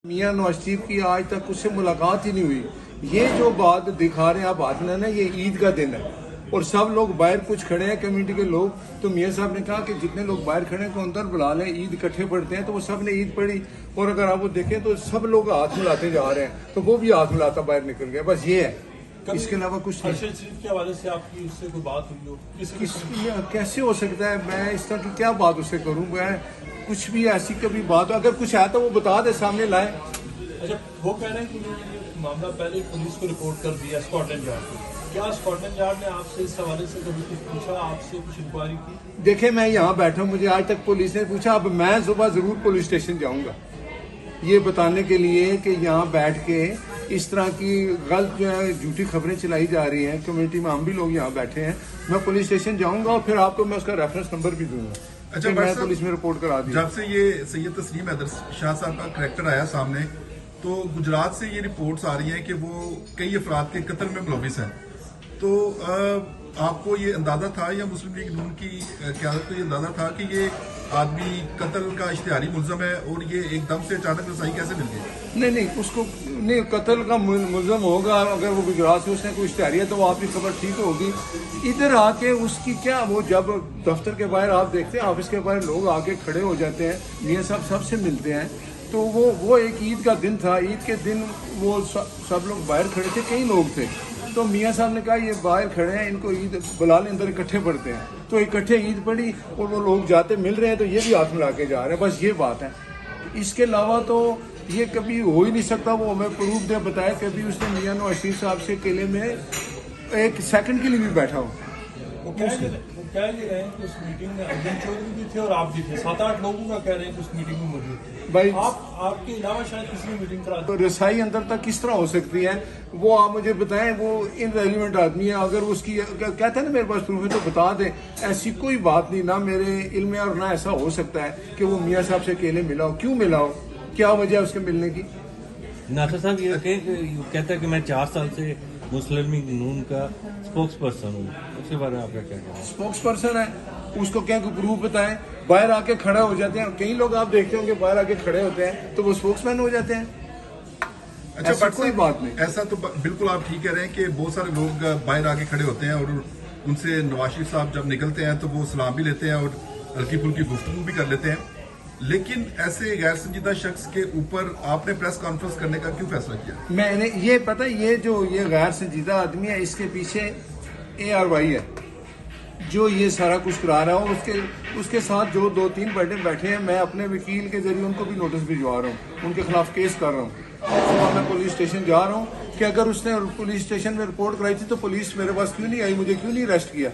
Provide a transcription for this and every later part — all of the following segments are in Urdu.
میاں نواز شریف کی آج تک اس سے ملاقات ہی نہیں ہوئی. یہ جو بات دکھا رہے ہیں آپ ہاتھ میں نا، یہ عید کا دن ہے اور سب لوگ باہر کچھ کھڑے ہیں کمیونٹی کے لوگ. تو میاں صاحب نے کہا کہ جتنے لوگ باہر کھڑے ہیں کو اندر بلا لیں، عید اکٹھے پڑھتے ہیں. تو وہ سب نے عید پڑھی اور اگر آپ وہ دیکھیں تو سب لوگ ہاتھ ملاتے جا رہے ہیں، تو وہ بھی ہاتھ ملاتا باہر نکل گیا. بس یہ ہے، اس کے علاوہ کچھ نہیں. ارشد شریف کے حوالے سے آپ کی اس سے کوئی بات ہوئی ہو؟ کیسے ہو سکتا ہے؟ میں اس طرح کی کیا بات اس سے کروں؟ میں کچھ بھی ایسی کبھی بات اگر کچھ ہے تو وہ بتا دے، سامنے لائیں. اچھا، وہ کہہ رہے ہیں کہ یہ معاملہ پہلے پولیس کو رپورٹ کر دیا اسکاٹ یارڈ کو. کیا اسکاٹ یارڈ نے آپ سے اس حوالے سے کبھی کچھ پوچھا، آپ سے کچھ انکوائری کی؟ دیکھیں میں یہاں بیٹھا ہوں، مجھے آج تک پولیس نے پوچھا. اب میں صبح ضرور پولیس اسٹیشن جاؤں گا یہ بتانے کے لیے کہ یہاں بیٹھ کے اس طرح کی غلط جو ہے جھوٹی خبریں چلائی جا رہی ہیں کمیونٹی میں. ہم بھی لوگ یہاں بیٹھے ہیں. میں پولیس اسٹیشن جاؤں گا اور پھر آپ کو میں اس کا ریفرنس نمبر بھی دوں گا. اچھا، میں پولیس میں رپورٹ کرا دی. جب سے یہ سید تسلیم حیدر شاہ صاحب کا کریکٹر آیا سامنے، تو گجرات سے یہ رپورٹس آ رہی ہیں کہ وہ کئی افراد کے قتل میں ملوث ہیں. تو آپ کو یہ اندازہ تھا یا مسلم لیگ نون کی قیادت کو یہ اندازہ تھا کہ یہ آدمی قتل کا اشتہاری ملزم ہے اور یہ ایک دم سے اچانک رسائی کیسے مل گئی؟ نہیں اس کو نہیں، قتل کا ملزم ہوگا. اگر وہ گجرات سے اس نے کوئی اشتہاری ہے تو وہ آپ کی خبر ٹھیک ہوگی. ادھر آ کے اس کی کیا، وہ جب دفتر کے باہر آپ دیکھتے ہیں آفس کے باہر لوگ آ کے کھڑے ہو جاتے ہیں، میاں صاحب سب سے ملتے ہیں. تو وہ ایک عید کا دن تھا. عید کے دن وہ سب لوگ باہر کھڑے تھے، کئی لوگ تھے. تو میاں صاحب نے کہا یہ باہر کھڑے ہیں، ان کو عید بلا لیں، اندر اکٹھے پڑھتے ہیں. تو اکٹھے عید پڑھی اور وہ لوگ جاتے مل رہے ہیں تو یہ بھی ہاتھ ملا کے جا رہے ہیں. بس یہ بات ہے. اس کے علاوہ تو یہ کبھی ہو ہی نہیں سکتا. وہ ہمیں پروف دے بتایا کبھی اس نے میاں نواز شریف صاحب سے اکیلے میں ایک سیکنڈ کے لیے بھی بیٹھا ہو. وہ کہہ یہ رہے ہیں کہ اس میٹنگ میں ارجن چودھری بھی تھے اور آپ بھی تھے. 7-8 لوگوں کا کہہ رہے ہیں کہ اس میٹنگ میں موجود تھے. بھائی آپ کے علاوہ شاید کسی نے میٹنگ کرا دی. رسائی اندر تک کس طرح ہو سکتی ہے؟ وہ آپ مجھے بتائیں. وہ انریلیونٹ آدمی ہے. اگر اس کی کہتا ہے نا میرے پاس پروف ہے تو بتا دیں. ایسی کوئی بات نہیں، نہ میرے علم میں اور نہ ایسا ہو سکتا ہے کہ وہ میاں صاحب سے اکیلے ملا ہو. کیوں ملا ہو؟ کیا وجہ ہے اس کے ملنے کی؟ ناصر صاحب یہ کہتا ہے کہ میں 4 سال سے مسلم لیگ نون کا اسپوکس پرسن ہوں. اس کے بارے میں آپ کا کیا کہنا ہے؟ اسپوکس پرسن ہے، اس کو کیا پروف بتائیں. باہر آ کے کھڑا ہو جاتے ہیں. کئی لوگ آپ دیکھتے ہوں کہ باہر آ کے کھڑے ہوتے ہیں تو وہ اسپوکس مین ہو جاتے ہیں. اچھا، کوئی بات نہیں. ایسا تو بالکل آپ ٹھیک کہہ رہے ہیں کہ بہت سارے لوگ باہر آ کے کھڑے ہوتے ہیں اور ان سے نواز شریف صاحب جب نکلتے ہیں تو وہ سلام بھی لیتے ہیں اور ہلکی پھلکی گفتگو بھی کر لیتے ہیں. لیکن ایسے غیر سنجیدہ شخص کے اوپر آپ نے پریس کانفرنس کرنے کا کیوں فیصلہ کیا؟ میں نے یہ پتہ، یہ غیر سنجیدہ آدمی ہے، اس کے پیچھے ARY ہے جو یہ سارا کچھ کرا رہا ہوں. اس کے ساتھ جو 2-3 بڑے بیٹھے ہیں، میں اپنے وکیل کے ذریعے ان کو بھی نوٹس بھجوا رہا ہوں، ان کے خلاف کیس کر رہا ہوں. صبح میں پولیس اسٹیشن جا رہا ہوں کہ اگر اس نے پولیس اسٹیشن میں رپورٹ کرائی تھی تو پولیس میرے پاس کیوں نہیں آئی، مجھے کیوں نہیں اریسٹ کیا.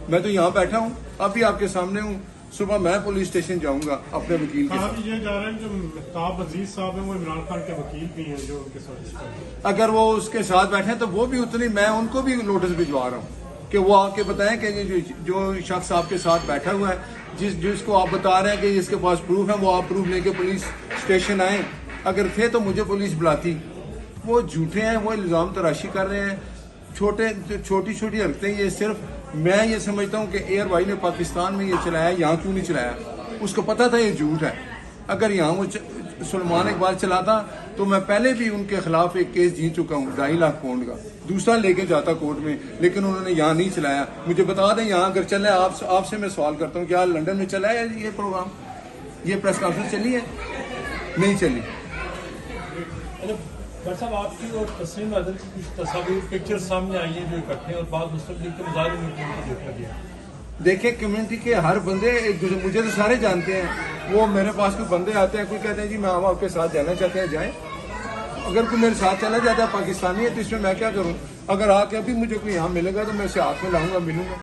میں تو یہاں بیٹھا ہوں، اب بھی آپ کے سامنے ہوں. صبح میں پولیس اسٹیشن جاؤں گا اپنے وکیل کے ساتھ. یہ جا رہے ہیں جو مہتاب عزیز صاحب ہیں وہ عمران خان کے وکیل بھی ہیں جو ان کے ساتھ، اگر وہ اس کے ساتھ بیٹھے ہیں تو وہ بھی اتنی، میں ان کو بھی نوٹس بھجوا رہا ہوں کہ وہ آ کے بتائیں کہ جو شخص آپ کے ساتھ بیٹھا ہوا ہے، جس کو آپ بتا رہے ہیں کہ جس کے پاس پروف ہے، وہ آپ پروف لے کے پولیس اسٹیشن آئیں. اگر تھے تو مجھے پولیس بلاتی. وہ جھوٹے ہیں، وہ الزام تراشی کر رہے ہیں. چھوٹی حرکتیں. یہ صرف میں یہ سمجھتا ہوں کہ ARY نے پاکستان میں یہ چلایا، یہاں کیوں نہیں چلایا؟ اس کو پتا تھا یہ جھوٹ ہے. اگر یہاں وہ سلمان اقبال چلاتا تو میں پہلے بھی ان کے خلاف ایک کیس جیت چکا ہوں 2.5 لاکھ پاؤنڈ کا، دوسرا لے کے جاتا کورٹ میں. لیکن انہوں نے یہاں نہیں چلایا. مجھے بتا دیں یہاں اگر چلا ہے. آپ سے میں سوال کرتا ہوں، کیا لنڈن میں چلا ہے یہ پروگرام، یہ پریس کانفرنس چلی ہے؟ نہیں چلی. ڈاکٹر صاحب، آپ کی اور تسلیم حیدر کی کچھ تصاویر پکچر سامنے آئی ہیں جو اکٹھے، اور بعض مسلم لیگ کے مظاہرے میں ان کو دیکھا گیا. دیکھیں کمیونٹی کے ہر بندے مجھے تو سارے جانتے ہیں. وہ میرے پاس کوئی بندے آتے ہیں، کوئی کہتے ہیں جی میں آپ کے ساتھ جانا چاہتے ہیں، جائیں. اگر کوئی میرے ساتھ چلا جاتا ہے پاکستانی ہے تو اس میں کیا کروں؟ اگر آ کے ابھی مجھے کوئی یہاں ملے گا تو میں اسے ہاتھ میں لاؤں گا، ملوں گا.